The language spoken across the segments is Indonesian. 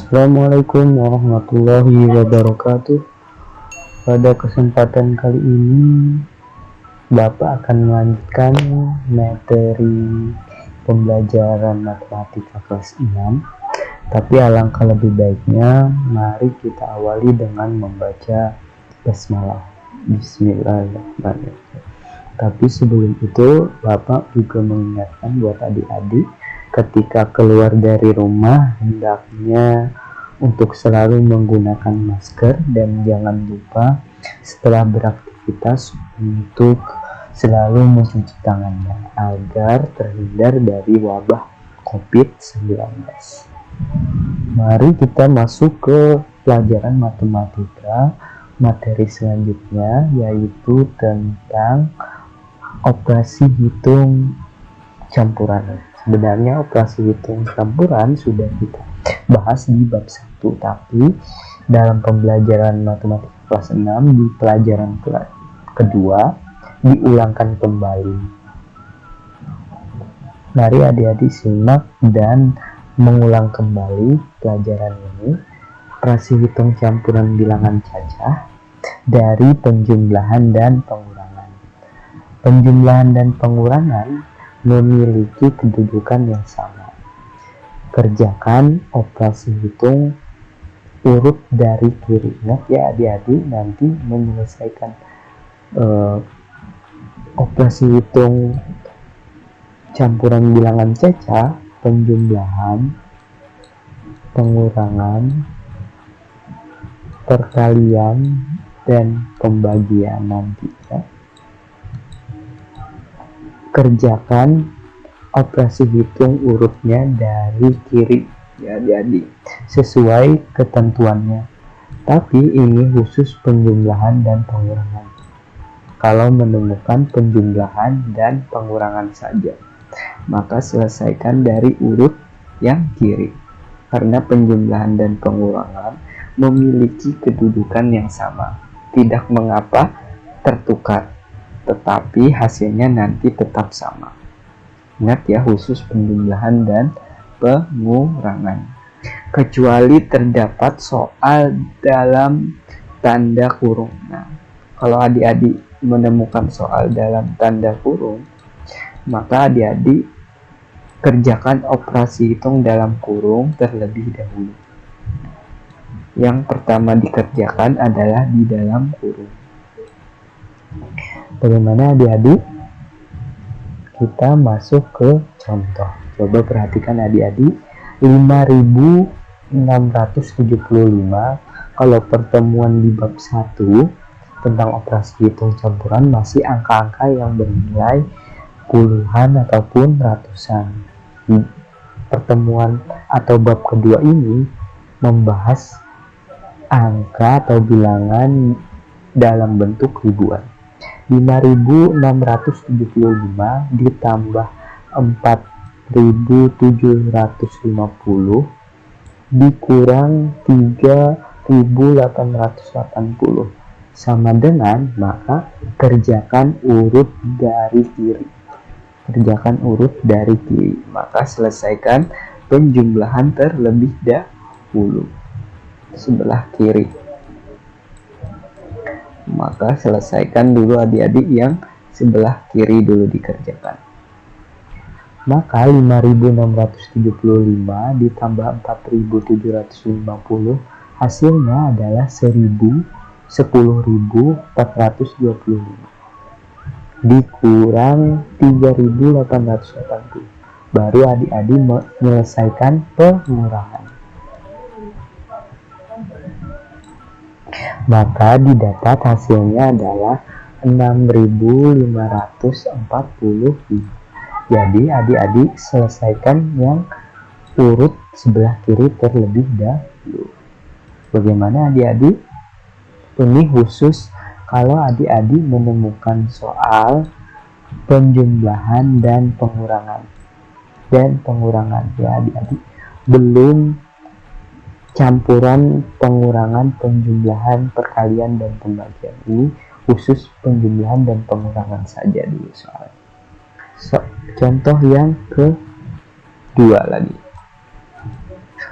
Assalamualaikum warahmatullahi wabarakatuh. Pada kesempatan kali ini, Bapak akan melanjutkan materi pembelajaran matematika kelas 6. Tapi alangkah lebih baiknya, mari kita awali dengan membaca basmalah. Bismillahirrahmanirrahim. Tapi sebelum itu, Bapak juga mengingatkan buat adik-adik ketika keluar dari rumah hendaknya untuk selalu menggunakan masker dan jangan lupa setelah beraktivitas untuk selalu mencuci tangannya agar terhindar dari wabah COVID-19. Mari kita masuk ke pelajaran matematika materi selanjutnya, yaitu tentang operasi hitung campuran. Sebenarnya operasi hitung campuran sudah kita bahas di bab 1, tapi dalam pembelajaran matematika kelas 6 di pelajaran kedua diulangkan kembali. Mari adik-adik simak dan mengulang kembali pelajaran ini. Operasi hitung campuran bilangan cacah dari penjumlahan dan pengurangan. Penjumlahan dan pengurangan memiliki kedudukan yang sama. Kerjakan operasi hitung urut dari kiri. Ingat ya adik-adik, nanti menyelesaikan operasi hitung campuran bilangan cacah, penjumlahan, pengurangan, perkalian, dan pembagian nanti ya. Kerjakan operasi hitung urutnya dari kiri ya adik-adik, sesuai ketentuannya. Tapi ini khusus penjumlahan dan pengurangan. Kalau menemukan penjumlahan dan pengurangan saja, maka selesaikan dari urut yang kiri. Karena penjumlahan dan pengurangan memiliki kedudukan yang sama. Tidak mengapa tertukar, tetapi hasilnya nanti tetap sama. Ingat ya, khusus penjumlahan dan pengurangan. Kecuali terdapat soal dalam tanda kurung. Nah, kalau adik-adik menemukan soal dalam tanda kurung, maka adik-adik kerjakan operasi hitung dalam kurung terlebih dahulu. Yang pertama dikerjakan adalah di dalam kurung. Bagaimana adik-adik? Kita masuk ke contoh. Coba perhatikan adik-adik. 5675. Kalau pertemuan di bab 1 tentang operasi hitung campuran masih angka-angka yang bernilai puluhan ataupun ratusan. Pertemuan atau bab kedua ini membahas angka atau bilangan dalam bentuk ribuan. 5675 ditambah 4750 dikurang 3880 sama dengan, maka kerjakan urut dari kiri. Kerjakan urut dari kiri, maka selesaikan penjumlahan terlebih dahulu sebelah kiri. Maka selesaikan dulu adik-adik yang sebelah kiri dulu dikerjakan. Maka 5675 ditambah 4750 hasilnya adalah 10.425 dikurang 3.880. Baru adik-adik menyelesaikan pengurangan. Maka didapat hasilnya adalah 6.545. Jadi adik-adik selesaikan yang urut sebelah kiri terlebih dahulu. Bagaimana adik-adik? Ini khusus kalau adik-adik menemukan soal penjumlahan dan pengurangan. Ya adik-adik, belum campuran, pengurangan, penjumlahan, perkalian, dan pembagian. Ini khusus penjumlahan dan pengurangan saja dulu soalnya. Contoh yang kedua lagi.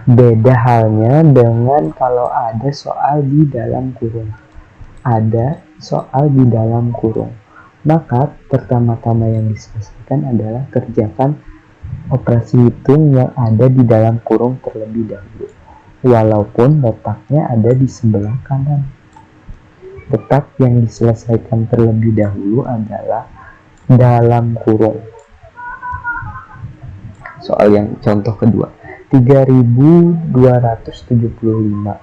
Beda halnya dengan kalau ada soal di dalam kurung. Ada soal di dalam kurung. Maka pertama-tama yang diselesaikan adalah kerjakan operasi hitung yang ada di dalam kurung terlebih dahulu, walaupun letaknya ada di sebelah kanan. Letak yang diselesaikan terlebih dahulu adalah dalam kurung. Soal yang contoh kedua, 3.275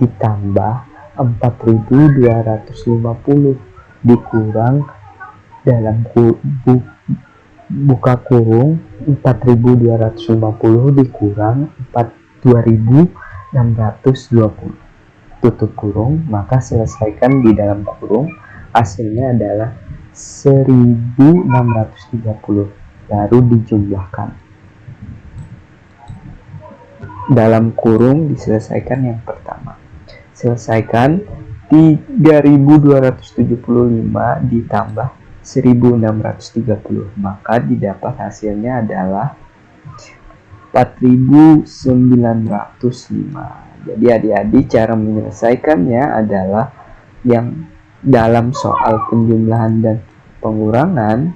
ditambah 4.250 dikurang dalam buka kurung 4.250 dikurang 2.620 tutup kurung, maka selesaikan di dalam kurung, hasilnya adalah 1.630, baru dijumlahkan. Dalam kurung diselesaikan yang pertama. Selesaikan 3.275 ditambah 1.630, maka didapat hasilnya adalah 4.905. Jadi adik-adik cara menyelesaikannya adalah yang dalam soal penjumlahan dan pengurangan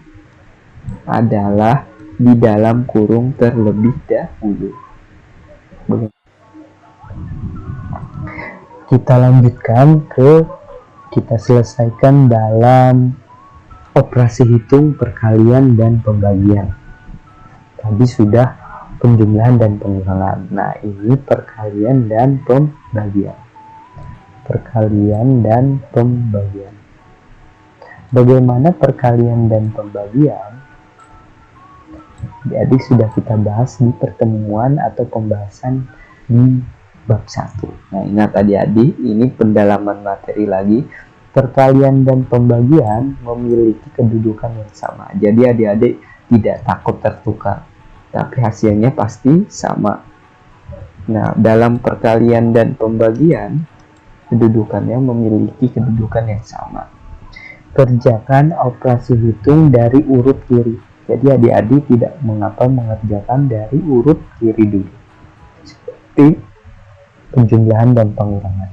adalah di dalam kurung terlebih dahulu. Kita lanjutkan kita selesaikan dalam operasi hitung perkalian dan pembagian. Tadi sudah penjumlahan dan pengurangan. Nah, ini perkalian dan pembagian. Perkalian dan pembagian. Bagaimana perkalian dan pembagian? Jadi sudah kita bahas di pertemuan atau pembahasan di bab 1. Nah, ingat adik-adik, ini pendalaman materi lagi. Perkalian dan pembagian memiliki kedudukan yang sama. Jadi adik-adik tidak takut tertukar, tapi hasilnya pasti sama. Nah, dalam perkalian dan pembagian, kedudukannya memiliki kedudukan yang sama. Kerjakan operasi hitung dari urut kiri. Jadi adik-adik tidak mengapa mengerjakan dari urut kiri dulu, seperti penjumlahan dan pengurangan.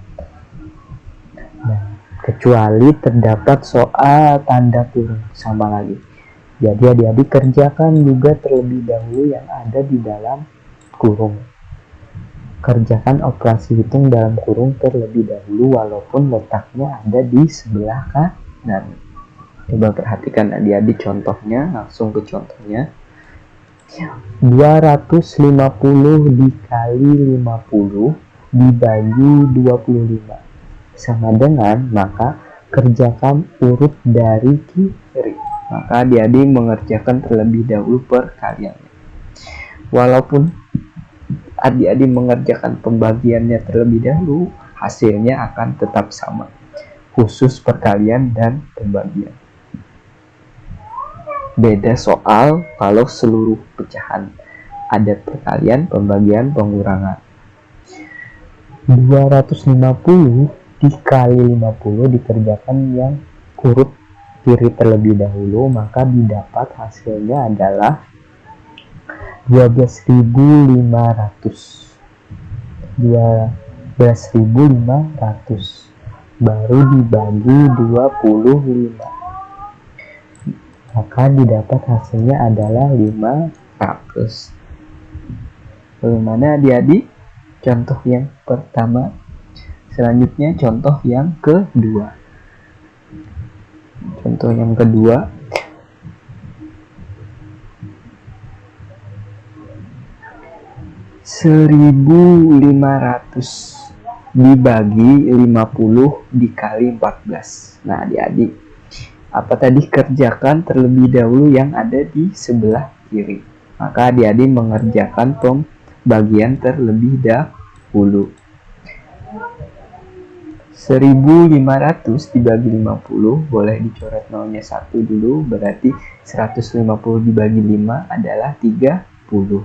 Nah, kecuali terdapat soal tanda kurung, sama lagi. Jadi adik-adik kerjakan juga terlebih dahulu yang ada di dalam kurung. Kerjakan operasi hitung dalam kurung terlebih dahulu walaupun letaknya ada di sebelah kanan. Coba perhatikan adik-adik contohnya, langsung ke contohnya. 250 dikali 50 dibagi 25 sama dengan, maka kerjakan urut dari kiri. Maka adik-adik mengerjakan terlebih dahulu perkaliannya. Walaupun adik-adik mengerjakan pembagiannya terlebih dahulu, hasilnya akan tetap sama, khusus perkalian dan pembagian. Beda soal kalau seluruh pecahan ada perkalian, pembagian, pengurangan. 250 dikali 50 dikerjakan yang urut kiri terlebih dahulu, maka didapat hasilnya adalah 12.500. 12.500 baru dibagi 25, maka didapat hasilnya adalah 500. Bagaimana adik-adik? Contoh yang pertama. Selanjutnya contoh yang kedua. Contoh yang kedua. 1.500 dibagi 50 dikali 14. Nah adik-adik, apa tadi? Kerjakan terlebih dahulu yang ada di sebelah kiri. Maka adik-adik mengerjakan pembagian terlebih dahulu. 1.500 dibagi 50, boleh dicoret nolnya 1 dulu, berarti 150 dibagi 5 adalah 30.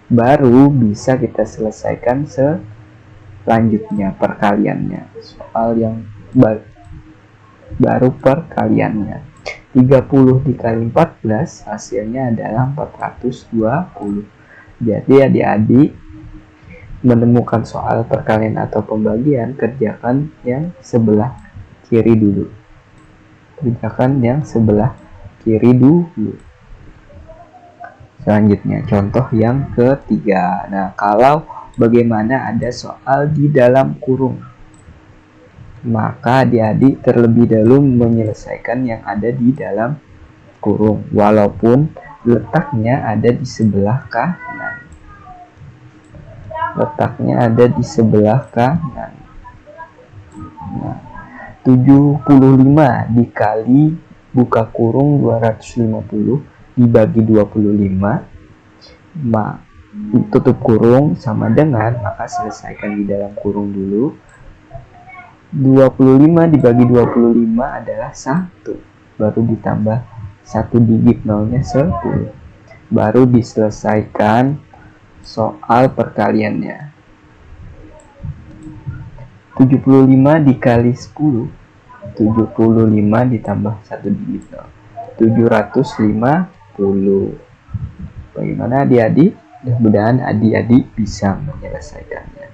Baru bisa kita selesaikan selanjutnya perkaliannya. Soal yang baru perkaliannya. 30 dikali 14 hasilnya adalah 420. Jadi adik-adik menemukan soal perkalian atau pembagian, kerjakan yang sebelah kiri dulu. Kerjakan yang sebelah kiri dulu. Selanjutnya, contoh yang ketiga. Nah, kalau bagaimana ada soal di dalam kurung, maka adik-adik terlebih dahulu menyelesaikan yang ada di dalam kurung, walaupun letaknya ada di sebelah kanan. Letaknya ada di sebelah kanan. Nah, 75 dikali buka kurung 250 dibagi 25, tutup kurung sama dengan, maka selesaikan di dalam kurung dulu. 25 dibagi 25 adalah 1, baru ditambah 1 digit nolnya 10, baru diselesaikan soal perkaliannya. 75 dikali 10, 75 ditambah 1 digit nol, 750. Bagaimana adik-adik? Mudah-mudahan adik-adik bisa menyelesaikannya.